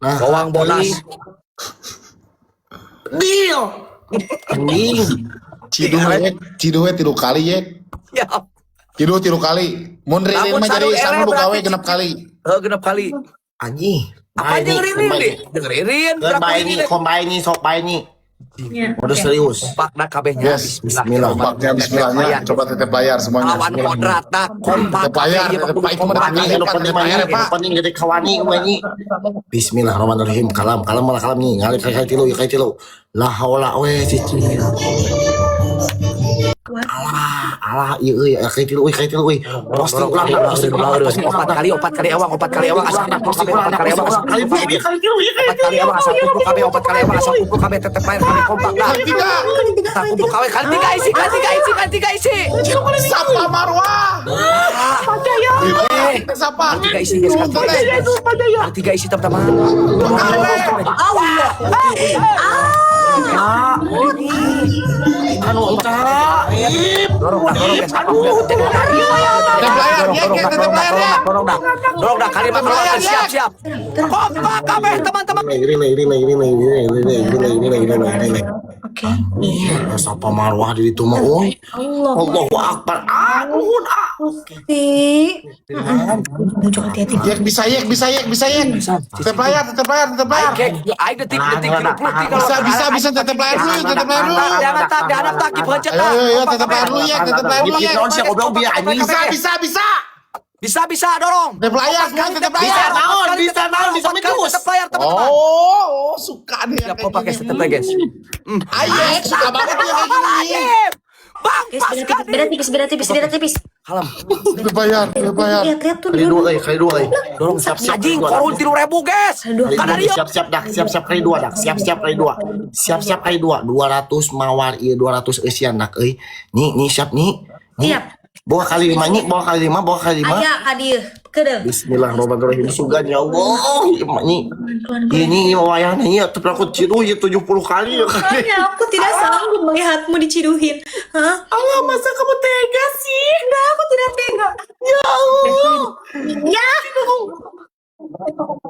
Nah, Bawang bodas. Deal. Anjing. Ciduh 3 kali ya. Siap. Ciduh 3 kali. Mun ririn mah jadi sang lu gawe 6 kali. Genep kali. Anjing. Apa aja ngeririn deh? Ngeririn. Kombai ini, sok baik nih. Udah serius. Kompak dah kabehnya. Yes, bismillahnya bismillahnya. Coba tetep bayar semuanya. Lawan kodrat dah kompak. Tetep bayar, tetep bayar. Itu Yang penting gede kawani ini. Bismillahirrahmanirrahim. Kalam nih. Ngalih kayak tilu. La haula we cici. Alah, iya, kayak tilu. Pasti ulang. 4 kali awang. 4 kali awang asal kumpul KB tetep bayar kami kompak dah. Tak kumpul KB kali 3 isi. Sapa Marwah. Sapa? 3 isi guys. 3 isi teman-teman. Anu cara. Dorong guys. Dorong dah kalimat siap. Kompak kabeh teman-teman. Ini. Oke. Sapa Marwah di itu mah oi. Allahu Akbar. Aduh. Hati-hati. Bisa. Tetep bayar. Aing detik 30. Bisa tetep bayar dulu. Jangan takip pencet. Ayo tetep bayar dulu ya. Bisa dorong. Tetep bayar. Bisa mencus. Tetep bayar teman-teman. Oh, suka nih. Siap kompak guys, tetep guys. Ayo, suka banget ya kayak gini. Bang, Beda tipis. Kalem. Tetep bayar. Lihat tuh Kali dua. Dorong siap. Anjing, korun 3.000 guys. Karena dia Siap kali dua dak. Siap kali dua. 200 mawar ieu 200 eusian dak euy. Nih siap nih. Siap. Bawa kali 5 nih, bawa kali 5. Aya kadieu. Kedeul. Bismillahirrahmanirrahim. Sugan ya Allah. Ini wayahna ieu teu aku ciduh ieu 70 kali ya. Makanya aku tidak sanggup melihatmu diciduhin. Hah? Allah, masa kamu tega sih? Enggak, aku tidak tega. Ya Allah. Ya.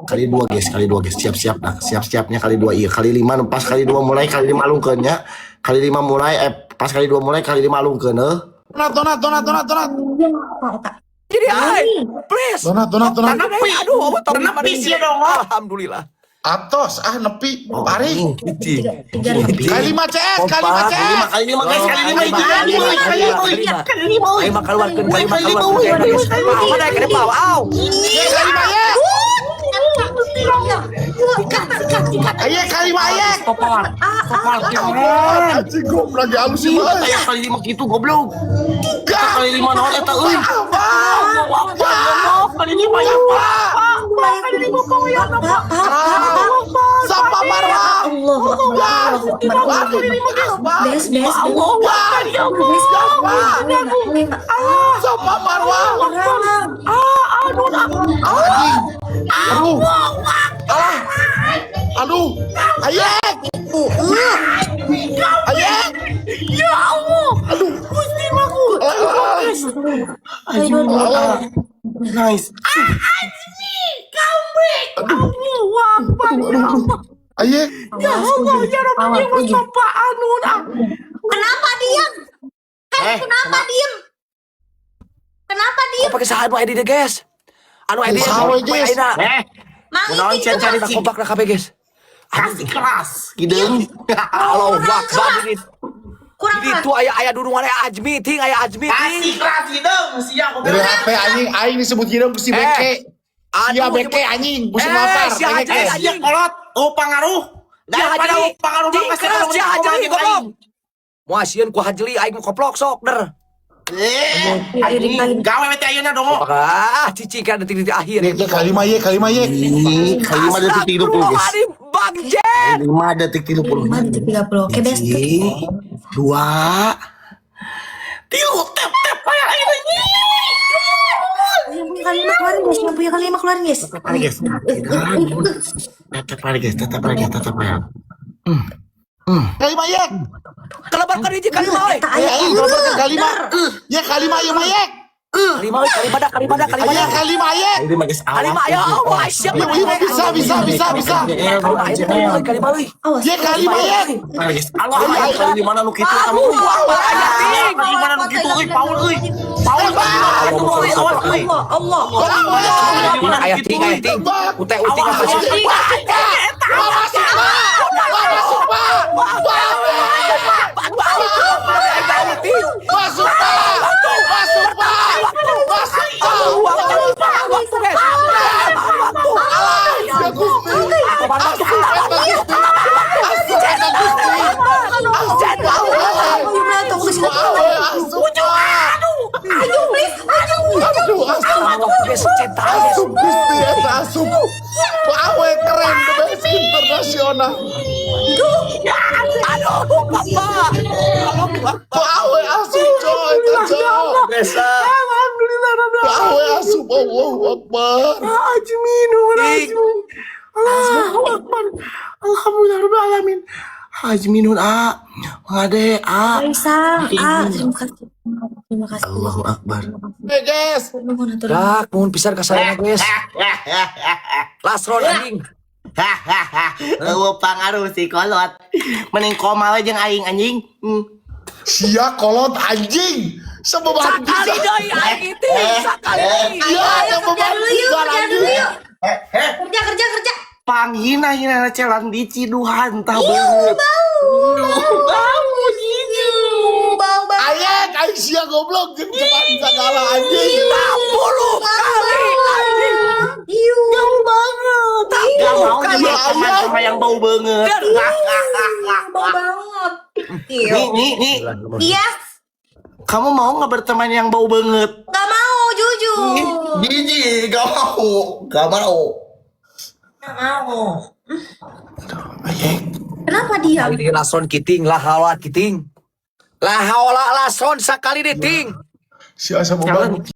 Kali dua guys. Siap dah. Siapnya kali 2 iya. Kali 5 pas kali 2 mulai kali 5 alungkeun nya. Kali 5 mulai pas kali 2 mulai kali 5 alungkeun Donat. jadi please. Donat. Aduh, Nepi sih dong. Alhamdulillah. Atos, nepi. Pari. Kali 5 CS. Kali 5 guys, kali 5 Kali 5 keluarkan. Mana ke depan? Au. Kali 5 ya. Ayo kali 5 ya. Kopal. Anjing goblok lagi halus sih. Aya kali 5 kitu goblok. Kali 5 naon eta euy. Kali 5 ya, Pak. Kali 5 kau ya, Pak. Sapa Marwah. Allahu Akbar. Bes. Sapa Marwah. Aduh. Ayek. Ya Allah. Aduh, Gusti maku. Nice. Ayek. Ya Allah, ya Rabbi, Mustafa Anuna. Kenapa diam? Kenapa diam? Kok pakai sahan ID deh guys. Anu ID guys. Kunaon cari kompak dah kabeh guys. kasih keras. Gideung. Allah Akbar ini. Kurang Jadi itu aya dudungan Ajmi ting. Kasih keras Gideung. Siap. Dari HP anjing aing disebut hidung si beke. Sia beke anjing, musim lapar. Si anjing. Kolot. Pengaruh. Daripada pengaruh mah kasih Hajli goblok. Muasieun ku Hajli aing koplok sok der. Anjing gawe teh ayeuna dong. Cici kan detik-detik akhir. Kali 5 ye. Kali 5 detik 30 guys. Bang Jen. 5 detik 30. 5 detik 30. Oke, bes. 2 tilu tep kayak ini. Kali 5 keluarin guys. Yang punya kali 5 keluarin guys. Tetap lagi. Kali 5 ye. Kelebarkan hiji kali mah. Kelebarkan kali 5. Ya kali 5 ye mayek. Kalima, kalima. Ayah kalima ayah. Ini mah geus Kalima, ya Allah, siap. Bisa. Kalima, euy. Awas. Ya kalima ayah. Geus Allah aya di mana nu kitu kamu. Di mana nu kitu euy Paul euy. Paul euy awas euy. Allah. Ayah ting. Utek utik apa sih? Awe keren the best internasional. Awe asup coy, Awe asup Allahu Akbar. Haji Minun. Allahu Akbar. Alhamdulillah rabbil alamin. Haji Minun Ngade Kaisang. Terima kasih. Allahu Akbar. Guys. Nuhun atuh. Dak, mohon pisan ka saya guys. Last round anjing. Pangaruh si kolot. Mending koma we jeung aing anjing. Sia kolot anjing. Sebeban Sakali deui aing teh, sakali deui. Iya, sebeban Kerja. Panghina-hina celan di Ciduhan tah beungeut. Bau. Ayah, aing sia goblok jeung cepat segala anjing. 60 kali anjing. Bau banget. Gak mau jadi teman sama yang bau banget. Bau banget. Nih. Iya. Kamu mau nggak berteman yang bau banget? Gak mau, jujur. Gigi, gak mau. Gak mau. Kenapa diam? Kali ini lason kiting, lah hawat kiting. Lah hawala lason sakali deting. Sia sebeban